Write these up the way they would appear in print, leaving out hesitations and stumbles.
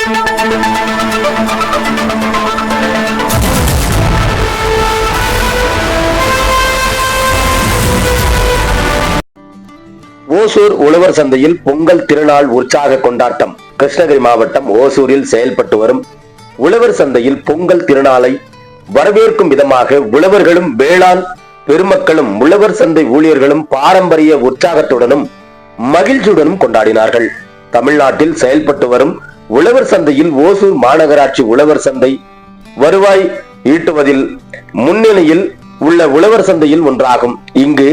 ஓசூர் உழவர் சந்தையில் பொங்கல் திருநாள் உற்சாக கொண்டாட்டம். கிருஷ்ணகிரி மாவட்டம் ஓசூரில் செயல்பட்டு வரும் உழவர் சந்தையில் பொங்கல் திருநாளை வரவேற்கும் விதமாக உழவர்களும் வேளாண் பெருமக்களும் உழவர் சந்தை ஊழியர்களும் பாரம்பரிய உற்சாகத்துடனும் மகிழ்ச்சியுடனும் கொண்டாடினார்கள். தமிழ்நாட்டில் செயல்பட்டு வரும் உழவர் சந்தையில் ஓசூர் மாநகராட்சி உழவர் சந்தை வருவாய் ஈட்டுவதில் முன்னணியில் உள்ள உழவர் சந்தையில் ஒன்றாகும். இங்கு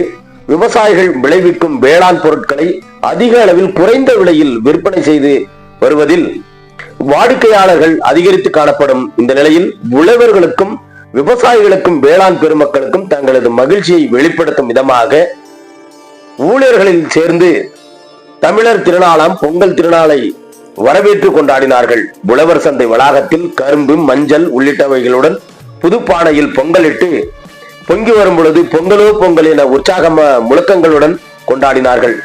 விவசாயிகள் விளைவிக்கும் வேளாண் பொருட்களை அதிக அளவில் குறைந்த விலையில் விற்பனை செய்து வருவதில் வாடிக்கையாளர்கள் அதிகரித்து காணப்படும் இந்த நிலையில் உழவர்களுக்கும் விவசாயிகளுக்கும் வேளாண் பெருமக்களுக்கும் தங்களது மகிழ்ச்சியை வெளிப்படுத்தும் விதமாக ஊழியர்களில் சேர்ந்து தமிழர் திருநாளாம் பொங்கல் திருநாளை வரவேற்று கொண்டாடினார்கள். உழவர் சந்தை வளாகத்தில் கரும்பு, மஞ்சள் உள்ளிட்டவைகளுடன் புதுப்பானையில் பொங்கலிட்டு பொங்கி வரும் பொழுது பொங்கலோ பொங்கல் என உற்சாக முழக்கங்களுடன் கொண்டாடினார்கள்.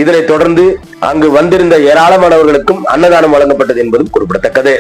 இதனைத் தொடர்ந்து அங்கு வந்திருந்த ஏராளமானவர்களுக்கும் அன்னதானம் வழங்கப்பட்டது என்பதும் குறிப்பிடத்தக்கது.